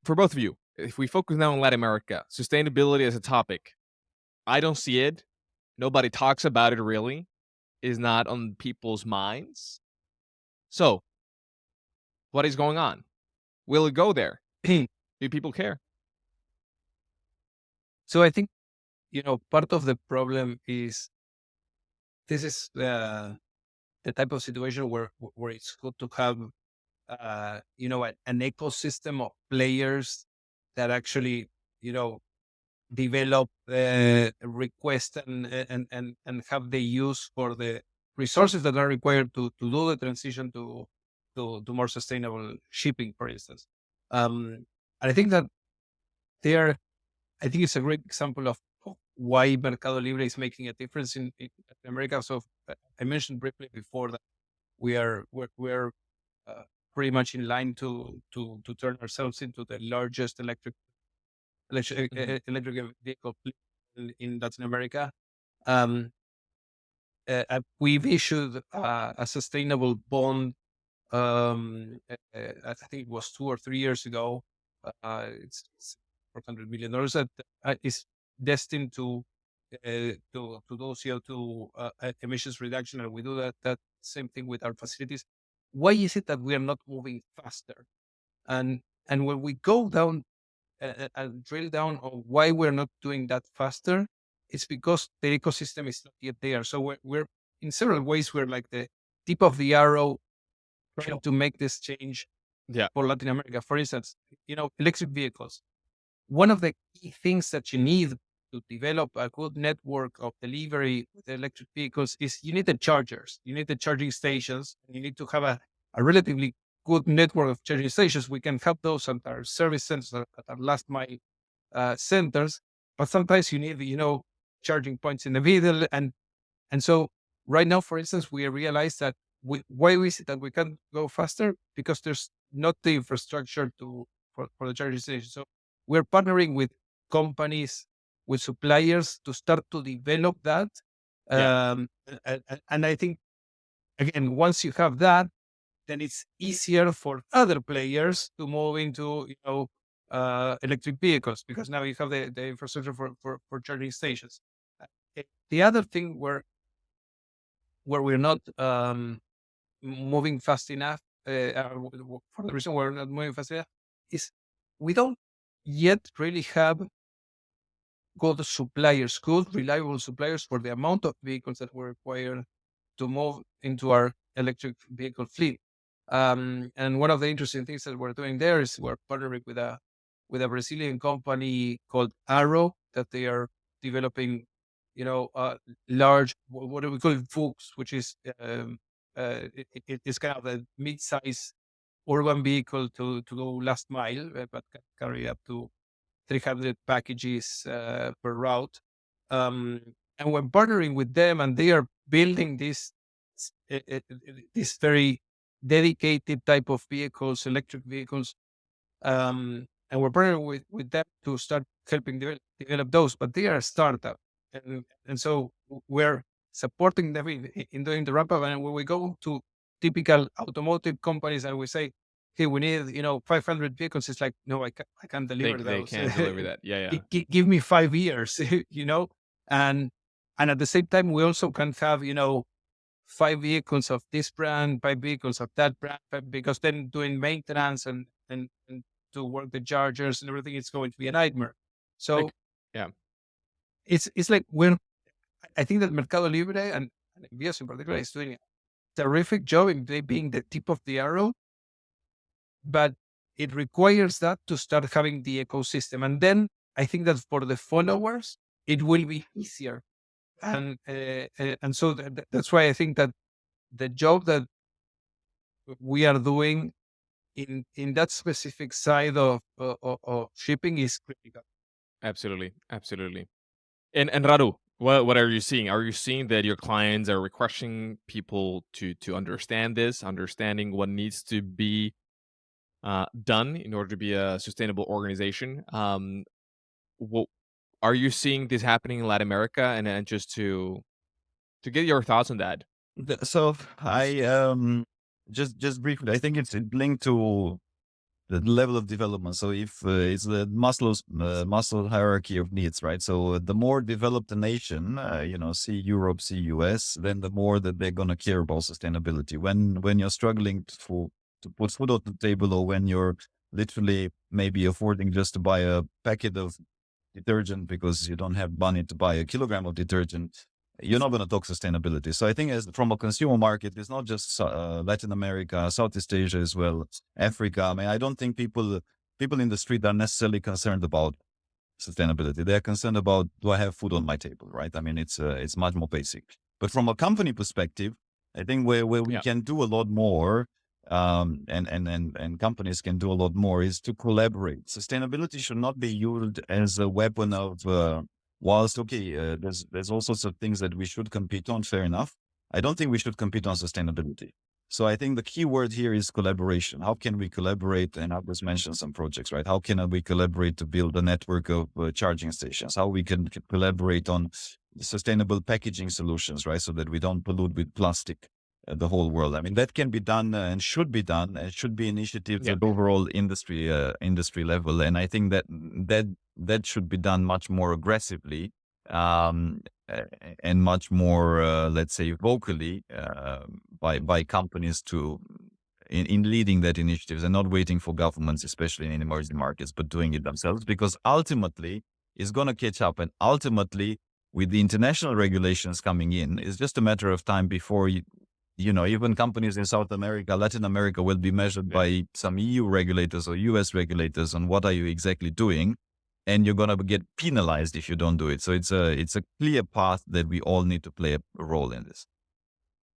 for both of you, if we focus now on Latin America, sustainability as a topic, I don't see it. Nobody talks about it really. Is not on people's minds. So, what is going on? Will it go there? Do people care? So I think, part of the problem is this is the type of situation where it's good to have, an ecosystem of players that actually, develop, request and have the use for the resources that are required to do the transition to more sustainable shipping, for instance. And I think that there, I think it's a great example of why Mercado Libre is making a difference in Latin America. So I mentioned briefly before that we're uh, pretty much in line to turn ourselves into the largest Mhm. electric vehicle fleet in Latin America. Um, we've issued a sustainable bond. I think it was 2 or 3 years ago. It's $400 million that is destined to do CO2 emissions reduction, and we do that same thing with our facilities. Why is it that we are not moving faster? And when we go down and drill down on why we're not doing that faster, it's because the ecosystem is not yet there. So we're in several ways we're like the tip of the arrow trying to make this change Yeah. for Latin America. For instance, electric vehicles. One of the key things that you need to develop a good network of delivery with electric vehicles is you need the chargers, you need the charging stations, and you need to have a relatively good network of charging stations. We can have those at our service centers, at our last mile centers, but sometimes you need, charging points in the middle. And so right now, for instance, we realize that why is it that we can't go faster? Because there's not the infrastructure for the charging station. So we're partnering with companies, with suppliers to start to develop that. Yeah. And I think, again, once you have that, then it's easier for other players to move into, electric vehicles, because now you have the infrastructure for charging stations. The other thing where we're not moving fast enough, for the reason we're not moving fast enough, is we don't yet really have good, reliable suppliers for the amount of vehicles that we require to move into our electric vehicle fleet. And one of the interesting things that we're doing there is we're partnering with a Brazilian company called Arrow, that they are developing, large, what do we call it, Fuchs, which is it's kind of a mid-size urban vehicle to go last mile, but can carry up to 300 packages per route. Um, and we're partnering with them, and they are building this very dedicated type of vehicles, electric vehicles. And we're partnering with them to start helping develop those, but they are a startup. And so we're supporting them in doing the ramp up. And when we go to typical automotive companies and we say, hey, we need, 500 vehicles, it's like, no, I can't deliver They those. can't deliver that. Yeah, yeah. Give me 5 years, and and at the same time, we also can have, 5 vehicles of this brand, 5 vehicles of that brand, because then doing maintenance and to work the chargers and everything, it's going to be a nightmare. So Like, yeah, it's like I think that Mercado Libre and Envíos in particular is doing a terrific job in they being the tip of the arrow, but it requires that to start having the ecosystem. And then I think that for the followers, it will be easier. And so that's why I think that the job that we are doing in that specific side of shipping is critical. absolutely, absolutely. And Radu, what are you seeing? Are you seeing that your clients are requesting people to understand this, understanding what needs to be done in order to be a sustainable organization? What are you seeing this happening in Latin America? And just to get your thoughts on that. So I just briefly, I think it's linked to the level of development. So if it's the Maslow hierarchy of needs, right? So the more developed a nation, see Europe, see US, then the more that they're going to care about sustainability. When you're struggling to put food on the table, or when you're literally maybe affording just to buy a packet of detergent because you don't have money to buy a kilogram of detergent, you're not going to talk sustainability. So I think as from a consumer market, it's not just Latin America, Southeast Asia as well, Africa. I mean, I don't think people in the street are necessarily concerned about sustainability. They're concerned about, do I have food on my table, right? I mean, it's much more basic. But from a company perspective, I think where we Yeah. can do a lot more, and companies can do a lot more, is to collaborate. Sustainability should not be used as a weapon of, whilst, okay, there's all sorts of things that we should compete on, fair enough. I don't think we should compete on sustainability. So I think the key word here is collaboration. How can we collaborate? And I just mentioned some projects, right? How can we collaborate to build a network of charging stations? How we can collaborate on sustainable packaging solutions, right? So that we don't pollute with plastic the whole world. I mean, that can be done and should be done. It should be initiatives Yeah. at overall industry level. And I think that should be done much more aggressively, and much more, let's say, vocally, by companies in leading that initiatives, and not waiting for governments, especially in emerging markets, but doing it themselves, because ultimately it's going to catch up. And ultimately, with the international regulations coming in, it's just a matter of time before even companies in South America, Latin America will be measured by some EU regulators or US regulators on what are you exactly doing, and you're going to get penalized if you don't do it. So it's a clear path that we all need to play a role in this.